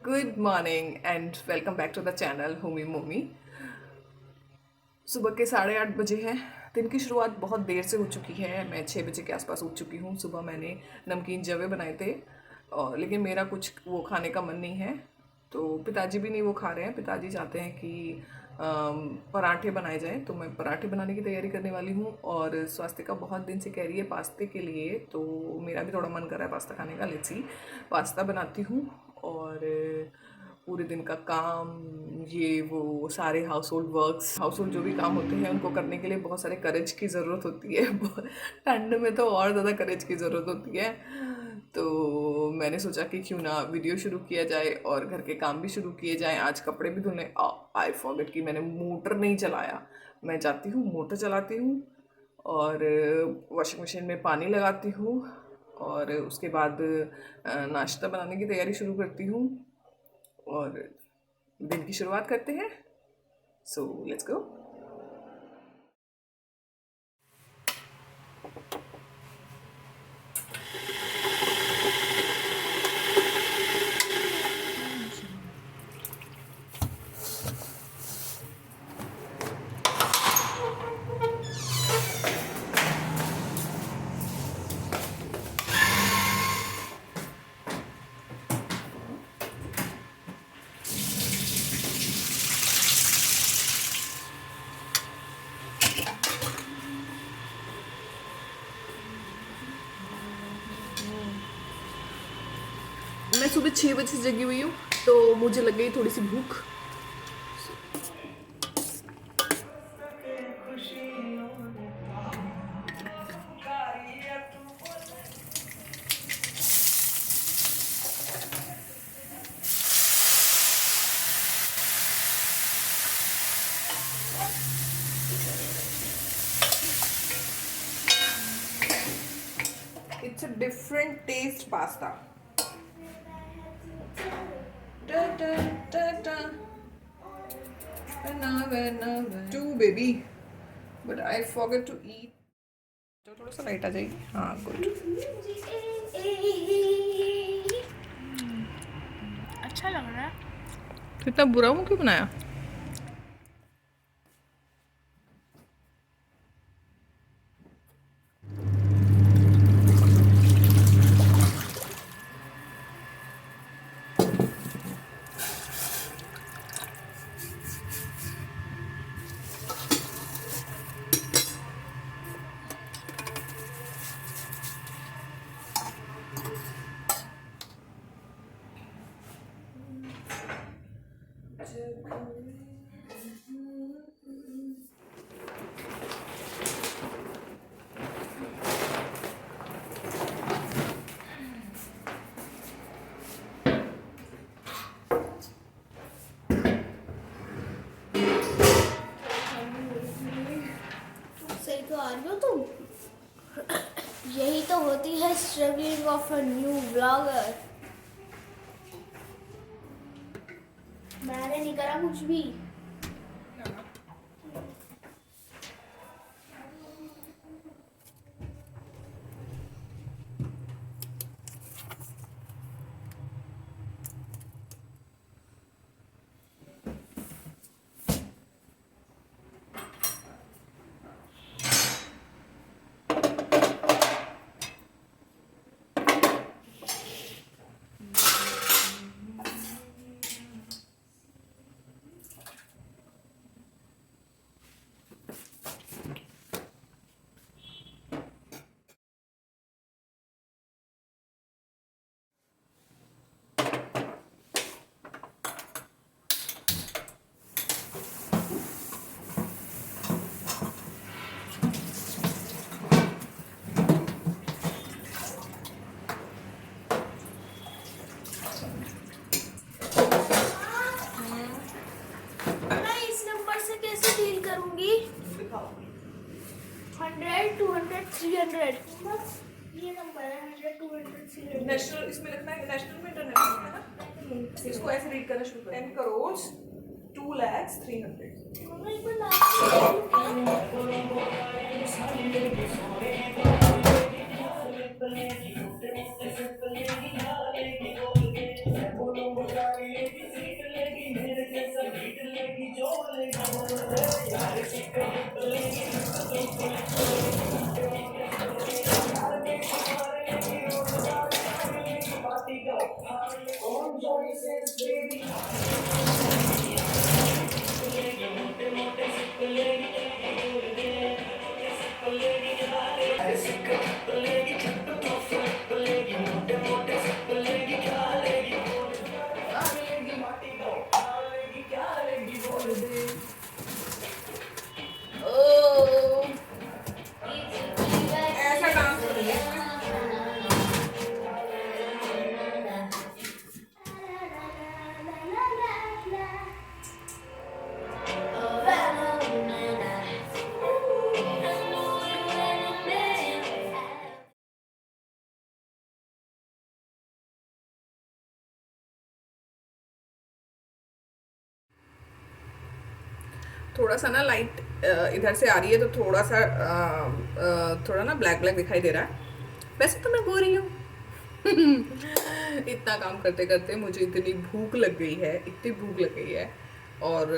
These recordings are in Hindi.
Good morning and welcome back to the channel Homie Mommy. सुबह के 8:30 बजे हैं। दिन की शुरुआत बहुत देर से हो चुकी है। मैं 6 बजे के आसपास उठ चुकी हूँ। सुबह मैंने नमकीन जवे बनाए थे और लेकिन मेरा कुछ वो खाने का मन नहीं है, तो पिताजी भी नहीं वो खा रहे हैं। पिताजी चाहते हैं कि पराठे बनाए जाएं, तो मैं पराठे बनाने की तैयारी करने वाली हूँ। और स्वास्थ्य का बहुत दिन से कह रही है पास्ते के लिए, तो मेरा भी थोड़ा मन कर रहा है पास्ता खाने का। लेट्स सी, पास्ता बनाती हूँ। और पूरे दिन का काम, ये वो सारे हाउस होल्ड जो भी काम होते हैं उनको करने के लिए बहुत सारे करेज की ज़रूरत होती है। ठंड में तो और ज़्यादा करेज की ज़रूरत होती है। तो मैंने सोचा कि क्यों ना वीडियो शुरू किया जाए और घर के काम भी शुरू किए जाएं। आज कपड़े भी धुलने, आई फॉरगेट कि मैंने मोटर नहीं चलाया। मैं जाती हूँ, मोटर चलाती हूँ और वॉशिंग मशीन में पानी लगाती हूँ और उसके बाद नाश्ता बनाने की तैयारी शुरू करती हूँ और दिन की शुरुआत करते हैं। So let's go. मैं सुबह 6 बजे से जगी हुई हूँ, तो मुझे लग गई थोड़ी सी भूख। It's a different taste pasta. To baby, but I forget to eat. तो थोड़ा सा लाइट आ जाएगी। हाँ, गुड। अच्छा लग रहा है। तो इतना बुरा मुंह क्यों बनाया? सही तो आ रही हो तुम। यही तो होती है struggling of a new blogger. मैंने नहीं करा कुछ भी। मैं इस नंबर से कैसे डील करूंगी? 100, 200, 300। ये नंबर है 100, 200, 300। नेशनल इसमें लिखना है, नेशनल में इंटरनेशनल है ना। इसको ऐसे रीड करना शुरू करें। 10 करोड़ 2,03,000। मम्मा एक बार लास्ट थोड़ा सा ना लाइट इधर से आ रही है तो थोड़ा सा थोड़ा ना ब्लैक ब्लैक दिखाई दे रहा है। वैसे तो मैं गोरी हूँ। इतना काम करते करते मुझे इतनी भूख लग गई है, इतनी भूख लग गई है, और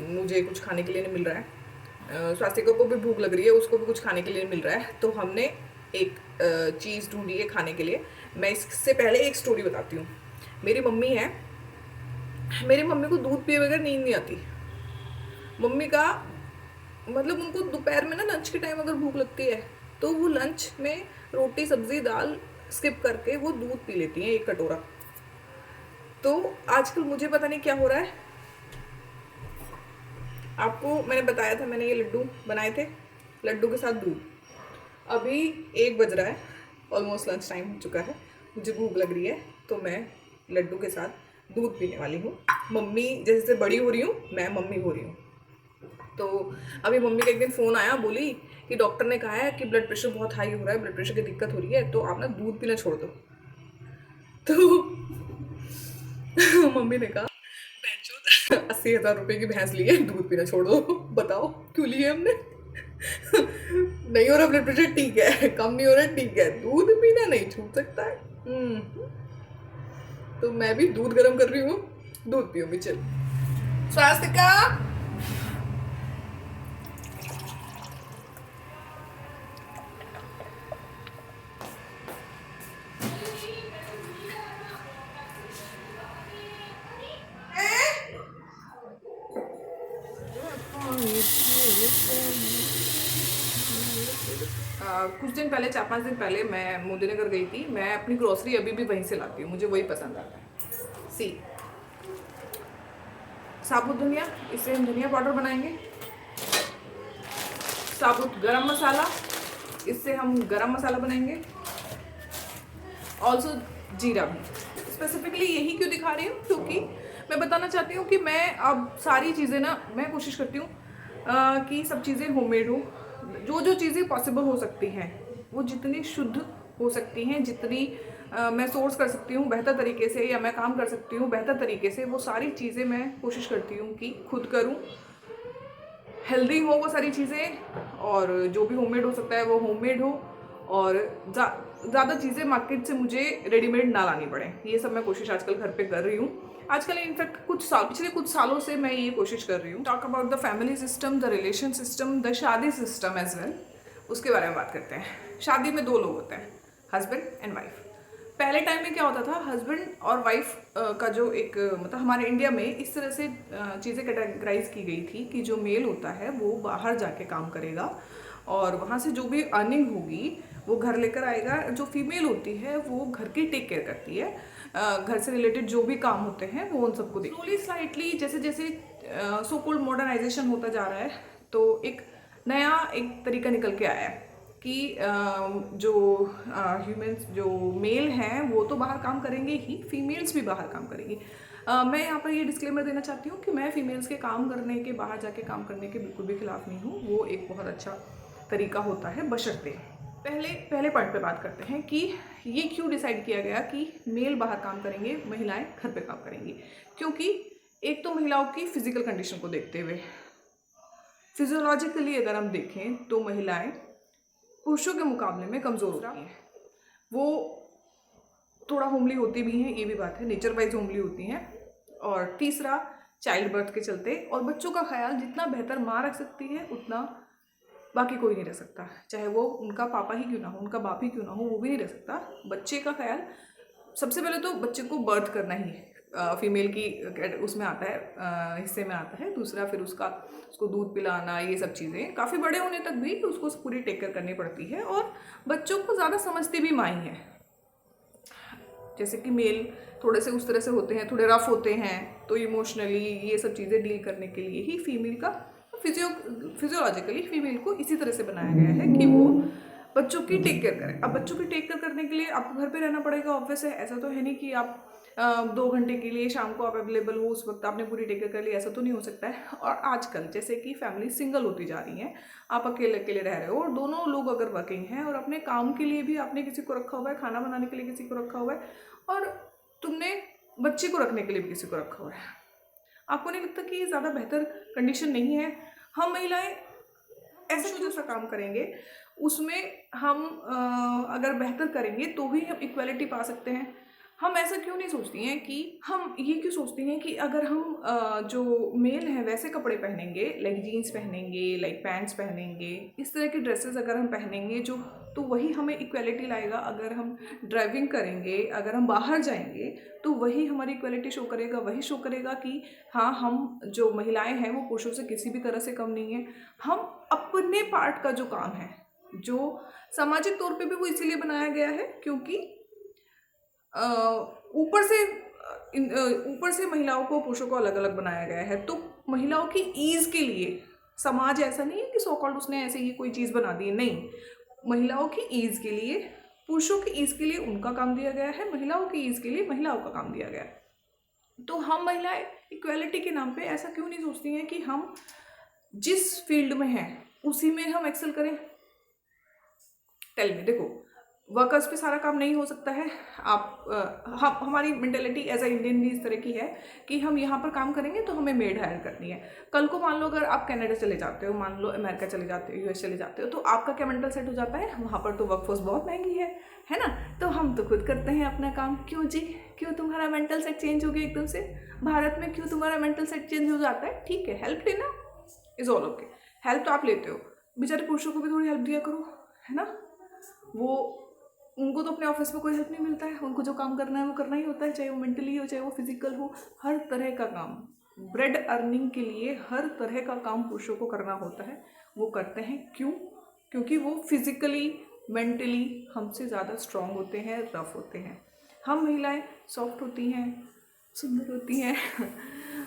मुझे कुछ खाने के लिए नहीं मिल रहा है। स्वास्तिका को भी भूख लग रही है, उसको भी कुछ खाने के लिए नहीं मिल रहा है। तो हमने एक चीज़ ढूंढी है खाने के लिए। मैं इससे पहले एक स्टोरी बताती हूँ। मेरी मम्मी है, मेरी मम्मी को दूध पिए बगैर नींद नहीं आती। मम्मी का मतलब उनको दोपहर में ना लंच के टाइम अगर भूख लगती है तो वो लंच में रोटी सब्जी दाल स्किप करके वो दूध पी लेती हैं 1 कटोरा। तो आजकल मुझे पता नहीं क्या हो रहा है। आपको मैंने बताया था, मैंने ये लड्डू बनाए थे, लड्डू के साथ दूध। अभी 1 बज रहा है, ऑलमोस्ट लंच टाइम हो चुका है, मुझे भूख लग रही है, तो मैं लड्डू के साथ दूध पीने वाली हूँ। मम्मी जैसे जैसे बड़ी हो रही हूँ, मैं मम्मी हो रही हूँ। तो अभी मम्मी का एक दिन फ़ोन आया, बोली कि डॉक्टर ने कहा है कि ब्लड प्रेशर बहुत हाई हो रहा है, ब्लड प्रेशर की दिक्कत हो रही है, तो आप ना दूध पीना छोड़ दो। तो मम्मी ने कहा 80,000 रुपये की भैंस ली है, दूध पीना छोड़ दो। बताओ क्यों लिए हमने? नहीं हो रहा ब्लड प्रेशर, ठीक है, कम नहीं हो रहा, ठीक है, दूध पीना नहीं छूट सकता है। तो मैं भी दूध गर्म कर रही हूँ, दूध पियूंगी। चल स्वास्थ्य का कुछ दिन पहले, 4-5 दिन पहले मैं मोदी नगर गई थी। मैं अपनी ग्रोसरी अभी भी वहीं से लाती हूँ, मुझे वही पसंद आता है। सी साबुत धनिया, इससे हम धनिया पाउडर बनाएंगे। साबुत गरम मसाला, इससे हम गरम मसाला बनाएंगे। ऑल्सो जीरा भी। स्पेसिफिकली यही क्यों दिखा रही हूँ, क्योंकि मैं बताना चाहती हूँ कि मैं अब सारी चीज़ें ना, मैं कोशिश करती हूँ कि सब चीज़ें होममेड हो। जो जो चीज़ें पॉसिबल हो सकती हैं वो जितनी शुद्ध हो सकती हैं, जितनी मैं सोर्स कर सकती हूँ बेहतर तरीके से, या मैं काम कर सकती हूँ बेहतर तरीके से, वो सारी चीज़ें मैं कोशिश करती हूँ कि खुद करूँ, हेल्दी हो वो सारी चीज़ें, और जो भी होममेड हो सकता है वो होममेड हो, और ज़्यादा चीज़ें मार्केट से मुझे रेडीमेड ना लानी पड़े। ये सब मैं कोशिश आजकल घर पे कर रही हूँ। आजकल इनफैक्ट पिछले कुछ सालों से मैं ये कोशिश कर रही हूँ। Talk about the family system, the relation system, the शादी सिस्टम एज वेल, उसके बारे में बात करते हैं। शादी में 2 लोग होते हैं, हस्बैंड एंड वाइफ। पहले टाइम में क्या होता था, हस्बैंड और वाइफ का जो एक मतलब हमारे इंडिया में इस तरह से चीज़ें कैटेगराइज की गई थी कि जो मेल होता है वो बाहर जाके काम करेगा और वहाँ से जो भी अर्निंग होगी वो घर लेकर आएगा। जो फीमेल होती है वो घर की टेक केयर करती है, घर से रिलेटेड जो भी काम होते हैं वो उन सबको देखती है। स्लोली स्लाइटली जैसे जैसे सो कॉल्ड मॉडर्नाइजेशन होता जा रहा है, तो एक नया एक तरीका निकल के आया है कि जो ह्यूमंस जो मेल हैं वो तो बाहर काम करेंगे ही, फीमेल्स भी बाहर काम करेंगी। मैं यहाँ पर ये डिस्क्लेमर देना चाहती हूँ कि मैं फीमेल्स के काम करने के, बाहर जाके काम करने के बिल्कुल भी खिलाफ नहीं हूँ। वो एक बहुत अच्छा तरीका होता है, बशर्ते। पहले पॉइंट पे बात करते हैं कि ये क्यों डिसाइड किया गया कि मेल बाहर काम करेंगे, महिलाएं घर पे काम करेंगी। क्योंकि एक तो महिलाओं की फिजिकल कंडीशन को देखते हुए, फिजियोलॉजिकली अगर हम देखें तो महिलाएं पुरुषों के मुकाबले में कमज़ोर होती हैं। वो थोड़ा होमली होती भी हैं, ये भी बात है, नेचर वाइज होमली होती हैं। और तीसरा, चाइल्ड बर्थ के चलते, और बच्चों का ख्याल जितना बेहतर माँ रख सकती है उतना बाकी कोई नहीं रख सकता। चाहे वो उनका पापा ही क्यों ना हो, उनका बाप ही क्यों ना हो, वो भी नहीं रख सकता। बच्चे का ख्याल सबसे पहले तो बच्चे को बर्थ करना ही फीमेल की उसमें आता है, हिस्से में आता है। दूसरा फिर उसको दूध पिलाना, ये सब चीज़ें काफ़ी बड़े होने तक भी उसको पूरी टेक केयर करनी पड़ती है। और बच्चों को ज़्यादा समझती भी माँ ही है। जैसे कि मेल थोड़े से उस तरह से होते हैं, थोड़े रफ होते हैं, तो इमोशनली ये सब चीज़ें डील करने के लिए ही फीमेल का फिजियोलॉजिकली फीमेल को इसी तरह से बनाया गया है कि वो बच्चों की टेक केयर करें। अब बच्चों की टेक केयर करने के लिए आपको घर पे रहना पड़ेगा, ऑब्वियस है। ऐसा तो है नहीं कि आप 2 घंटे के लिए शाम को आप अवेलेबल हो, उस वक्त आपने पूरी टेक केयर कर ली, ऐसा तो नहीं हो सकता है। और आजकल जैसे कि फैमिली सिंगल होती जा रही हैं, आप अकेले अकेले रह रहे हो, और दोनों लोग अगर वर्किंग हैं और अपने काम के लिए भी आपने किसी को रखा हुआ है, खाना बनाने के लिए किसी को रखा हुआ है, और तुमने बच्चे को रखने के लिए भी किसी को रखा हुआ है, आपको नहीं लगता कि ये ज़्यादा बेहतर कंडीशन नहीं है हम महिलाएं ऐसा जो सा काम करेंगे उसमें हम अगर बेहतर करेंगे तो ही हम इक्वालिटी पा सकते हैं। हम ऐसा क्यों नहीं सोचती हैं कि हम ये क्यों सोचती हैं कि अगर हम जो मेल हैं वैसे कपड़े पहनेंगे, लाइक जीन्स पहनेंगे, लाइक पैंट्स पहनेंगे, इस तरह की ड्रेसेस अगर हम पहनेंगे जो, तो वही हमें इक्वालिटी लाएगा। अगर हम ड्राइविंग करेंगे, अगर हम बाहर जाएंगे, तो वही हमारी इक्वालिटी शो करेगा, वही शो करेगा कि हाँ, हम जो महिलाएं हैं वो पुरुषों से किसी भी तरह से कम नहीं है। हम अपने पार्ट का जो काम है, जो सामाजिक तौर पे भी वो इसीलिए बनाया गया है क्योंकि ऊपर से महिलाओं को पुरुषों को अलग अलग बनाया गया है। तो महिलाओं की ईज के लिए समाज ऐसा नहीं है कि सो कॉल्ड उसने ऐसे ही कोई चीज़ बना दी है, नहीं। महिलाओं की ईज के लिए, पुरुषों की ईज के लिए उनका काम दिया गया है, महिलाओं की ईज के लिए महिलाओं का काम दिया गया है। तो हम महिलाएं इक्वालिटी के नाम पे ऐसा क्यों नहीं सोचती हैं कि हम जिस फील्ड में हैं उसी में हम एक्सेल करें। टेल मी, देखो, वर्कर्स पे सारा काम नहीं हो सकता है। हम हमारी मेंटेलिटी एज अ इंडियन भी इस तरह की है कि हम यहाँ पर काम करेंगे तो हमें मेड हायर करनी है। कल को मान लो अगर आप कनाडा चले जाते हो, मान लो अमेरिका चले जाते हो, यूएस चले जाते हो, तो आपका क्या मेंटल सेट हो जाता है, वहाँ पर तो वर्कफोर्स बहुत महंगी है ना। तो हम तो खुद करते हैं अपना काम। क्यों जी, क्यों तुम्हारा मेंटल सेट चेंज हो गया एकदम से? भारत में क्यों तुम्हारा मेंटल सेट चेंज हो जाता है? ठीक है, हेल्प लेना इज ऑल ओके, हेल्प तो आप लेते हो, बेचारे पुरुषों को भी थोड़ी हेल्प दिया करो, है ना। वो उनको तो अपने ऑफिस में कोई हेल्प नहीं मिलता है, उनको जो काम करना है वो करना ही होता है, चाहे वो मेंटली हो चाहे वो फिजिकल हो। हर तरह का काम, ब्रेड अर्निंग के लिए हर तरह का काम पुरुषों को करना होता है। वो करते हैं क्यों? क्योंकि वो फिजिकली मेंटली हमसे ज़्यादा स्ट्रांग होते हैं, रफ होते हैं। हम महिलाएं सॉफ्ट होती हैं, सुंदर होती हैं।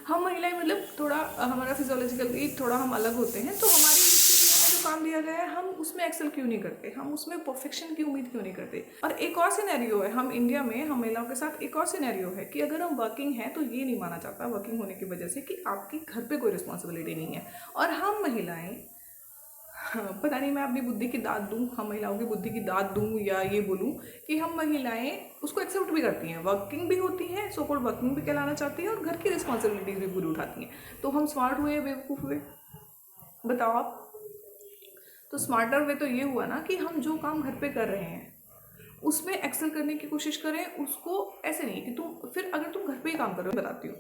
हम महिलाएं मतलब थोड़ा हमारा फिजियोलॉजिकली थोड़ा हम अलग होते हैं, तो हमारी जो काम दिया गया है हम उसमें एक्सेल क्यों नहीं करते, हम उसमें परफेक्शन की उम्मीद क्यों नहीं करते। और एक और सिनेरियो है, हम इंडिया में हम महिलाओं के साथ एक और सिनेरियो है कि अगर हम वर्किंग हैं तो ये नहीं माना जाता वर्किंग होने की वजह से कि आपकी घर पे कोई रिस्पॉन्सिबिलिटी नहीं है। और हम महिलाएं, पता नहीं मैं अपनी बुद्धि की दाद दूँ, हम महिलाओं की बुद्धि की दाद दूँ या ये बोलूँ कि हम महिलाएं उसको एक्सेप्ट भी करती हैं, वर्किंग भी होती हैं, सो कॉल्ड वर्किंग भी कहलाना चाहती हैं, और घर की रिस्पॉन्सिबिलिटीज भी पूरी उठाती हैं। तो हम स्मार्ट हुए या बेवकूफ़ हुए, बताओ आप? तो स्मार्टर वे तो ये हुआ ना कि हम जो काम घर पे कर रहे हैं उसमें एक्सेल करने की कोशिश करें। उसको ऐसे नहीं कि तुम फिर अगर तुम घर पे ही काम कर रहे हो, बताती हूँ,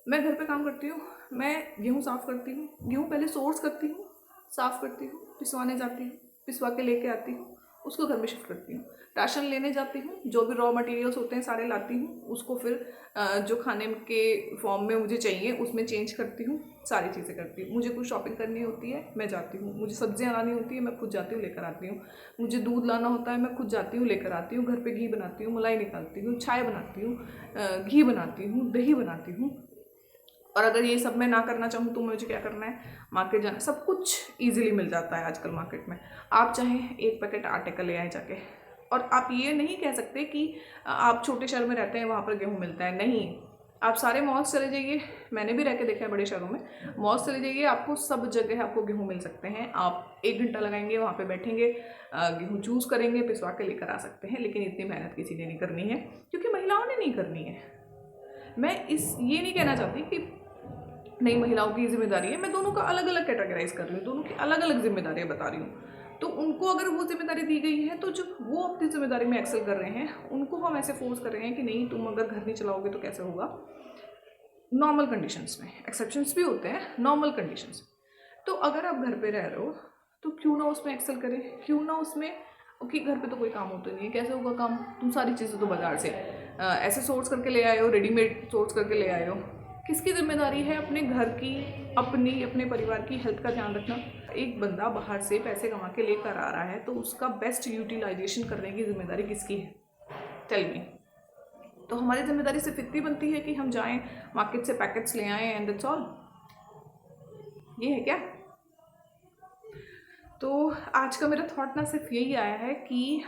मैं घर पे काम करती हूँ, मैं गेहूँ साफ़ करती हूँ, गेहूँ पहले सोर्स करती हूँ, साफ़ करती हूँ, पिसवाने जाती हूँ, पिसवा के लेके आती हूँ, उसको घर में शिफ्ट करती हूँ। राशन लेने जाती हूँ, जो भी रॉ मटेरियल्स होते हैं सारे लाती हूँ, उसको फिर जो खाने के फॉर्म में मुझे चाहिए उसमें चेंज करती हूँ, सारी चीज़ें करती हूँ। मुझे कुछ शॉपिंग करनी होती है मैं जाती हूँ, मुझे सब्जियाँ लानी होती है मैं खुद जाती हूँ लेकर आती हूँ, मुझे दूध लाना होता है मैं खुद जाती हूँ लेकर आती हूँ, घर पे घी बनाती हूँ, मलाई निकालती हूँ, चाय बनाती हूँ, घी बनाती हूँ, दही बनाती हूँ। और अगर ये सब मैं ना करना चाहूँ तो मुझे क्या करना है, मार्केट जाना। सब कुछ ईजिली मिल जाता है आजकल मार्केट में। आप चाहें एक पैकेट आटे का ले आए जाके, और आप ये नहीं कह सकते कि आप छोटे शहर में रहते हैं वहाँ पर गेहूँ मिलता है, नहीं। आप सारे मॉल्स चले जाइए, मैंने भी रह के देखा है बड़े शहरों में, मॉल्स चले जाइए, आपको सब जगह आपको गेहूँ मिल सकते हैं। आप 1 घंटा लगाएंगे वहाँ पे बैठेंगे, गेहूँ चूज़ करेंगे, पिसवा के लेकर आ सकते हैं। लेकिन इतनी मेहनत किसी ने नहीं करनी है, क्योंकि महिलाओं ने नहीं करनी है। मैं ये नहीं कहना चाहती कि नहीं महिलाओं की जिम्मेदारी है, मैं दोनों का अलग अलग कैटेगराइज कर रही हूँ, दोनों की अलग अलग जिम्मेदारियाँ बता रही हूँ। तो उनको अगर वो जिम्मेदारी दी गई है, तो जो वो अपनी जिम्मेदारी में एक्सेल कर रहे हैं उनको हम ऐसे फोर्स कर रहे हैं कि नहीं तुम अगर घर नहीं चलाओगे तो कैसे होगा। नॉर्मल कंडीशंस में, एक्सेप्शंस भी होते हैं नॉर्मल कंडीशंस। तो अगर आप घर पे रह रहे हो तो क्यों ना उसमें एक्सेल करें, क्यों ना उसमें कि घर पे तो कोई काम होता नहीं है, कैसे होगा काम, तुम सारी चीज़ें तो बाजार से ऐसे सोर्स करके ले आए हो, रेडीमेड सोर्स करके ले आए हो। किसकी जिम्मेदारी है अपने घर की, अपने परिवार की हेल्थ का ध्यान रखना। एक बंदा बाहर से पैसे कमा के लेकर आ रहा है तो उसका बेस्ट यूटिलाइजेशन करने की जिम्मेदारी किसकी है, टेल मी। तो हमारी जिम्मेदारी सिर्फ इतनी बनती है कि हम जाएं मार्केट से पैकेट्स ले आएं एंड दैट्स ऑल, ये है क्या? तो आज का मेरा थॉट ना सिर्फ यही आया है कि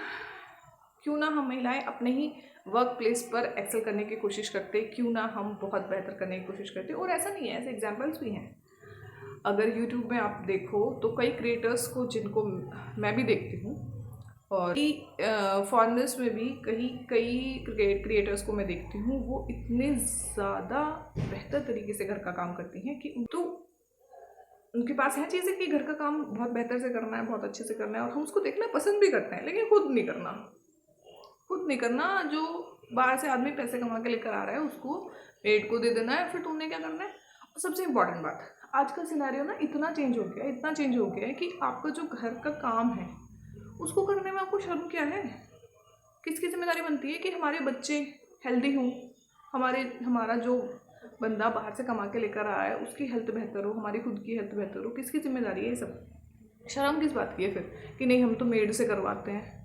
क्यों ना हम महिलाएं अपने ही वर्क प्लेस पर एक्सेल करने की कोशिश करते, क्यों ना हम बहुत बेहतर करने की कोशिश करते। और ऐसा नहीं है, ऐसे एग्जांपल्स भी हैं। अगर यूट्यूब में आप देखो तो कई क्रिएटर्स को जिनको मैं भी देखती हूँ, और फॉरेनर्स में भी कई क्रिएटर्स को मैं देखती हूँ, वो इतने ज़्यादा बेहतर तरीके से घर का काम करती हैं कि तो उनके पास है चीज़ें कि घर का काम बहुत बेहतर से करना है, बहुत अच्छे से करना है, और हम उसको देखना पसंद भी करते हैं, लेकिन खुद नहीं करना। खुद नहीं करना। जो बाहर से आदमी पैसे कमा के लेकर आ रहा है उसको मेड को दे देना है, फिर तुमने क्या करना है। और सबसे इम्पोर्टेंट बात, आज का सिनेरियो ना इतना चेंज हो गया है, इतना चेंज हो गया है कि आपका जो घर का काम है उसको करने में आपको शर्म क्या है? किसकी जिम्मेदारी बनती है कि हमारे बच्चे हेल्दी हों, हमारा जो बंदा बाहर से कमा के लेकर आया है उसकी हेल्थ बेहतर हो, हमारी खुद की हेल्थ बेहतर हो? किसकी जिम्मेदारी है ये सब? शर्म किस बात की है फिर कि नहीं हम तो मेड से करवाते हैं?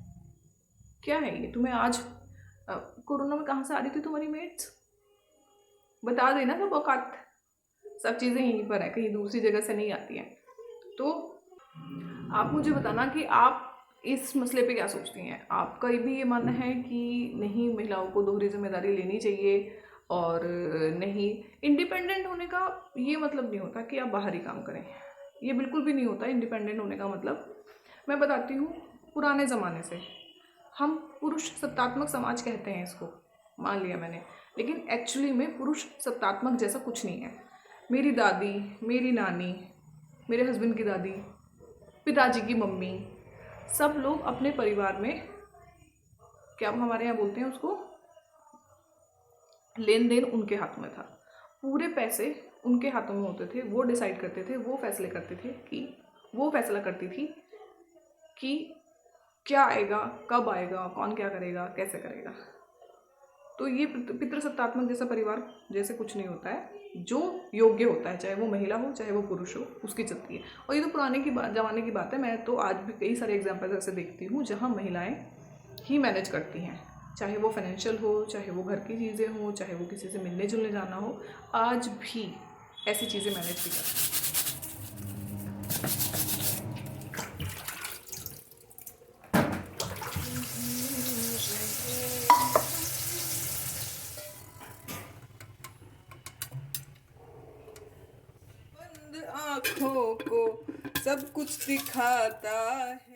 क्या है ये? तुम्हें आज कोरोना में कहाँ से आ रही थी तुम्हारी मेड्स? बता देना सब औकात। सब चीज़ें यहीं पर है, कहीं दूसरी जगह से नहीं आती हैं। तो आप मुझे बताना कि आप इस मसले पे क्या सोचती हैं? आपका भी ये मानना है कि नहीं, महिलाओं को दोहरी जिम्मेदारी लेनी चाहिए, और नहीं, इंडिपेंडेंट होने का ये मतलब नहीं होता कि आप बाहर ही काम करें। ये बिल्कुल भी नहीं होता इंडिपेंडेंट होने का मतलब। मैं बताती हूँ, पुराने ज़माने से हम पुरुष सत्तात्मक समाज कहते हैं इसको, मान लिया मैंने, लेकिन एक्चुअली में पुरुष सत्तात्मक जैसा कुछ नहीं है। मेरी दादी, मेरी नानी, मेरे हस्बैंड की दादी, पिताजी की मम्मी, सब लोग अपने परिवार में, क्या हमारे यहाँ बोलते हैं उसको, लेन देन उनके हाथ में था। पूरे पैसे उनके हाथों में होते थे, वो डिसाइड करते थे, वो फैसले करते थे कि वो फैसला करती थी कि क्या आएगा, कब आएगा, कौन क्या करेगा, कैसे करेगा। तो ये पितृसत्तात्मक जैसा परिवार जैसे कुछ नहीं होता है। जो योग्य होता है, चाहे वो महिला हो चाहे वो पुरुष हो, उसकी चलती है। और ये तो पुराने की बात, जमाने की बात है। मैं तो आज भी कई सारे एग्जाम्पल्स ऐसे देखती हूँ जहाँ महिलाएं ही मैनेज करती हैं, चाहे वो फाइनेंशियल हो, चाहे वो घर की चीज़ें हो, चाहे वो किसी से मिलने जुलने जाना हो, आज भी ऐसी चीज़ें मैनेज की जाती हैं। बंद आँखों को सब कुछ दिखाता है।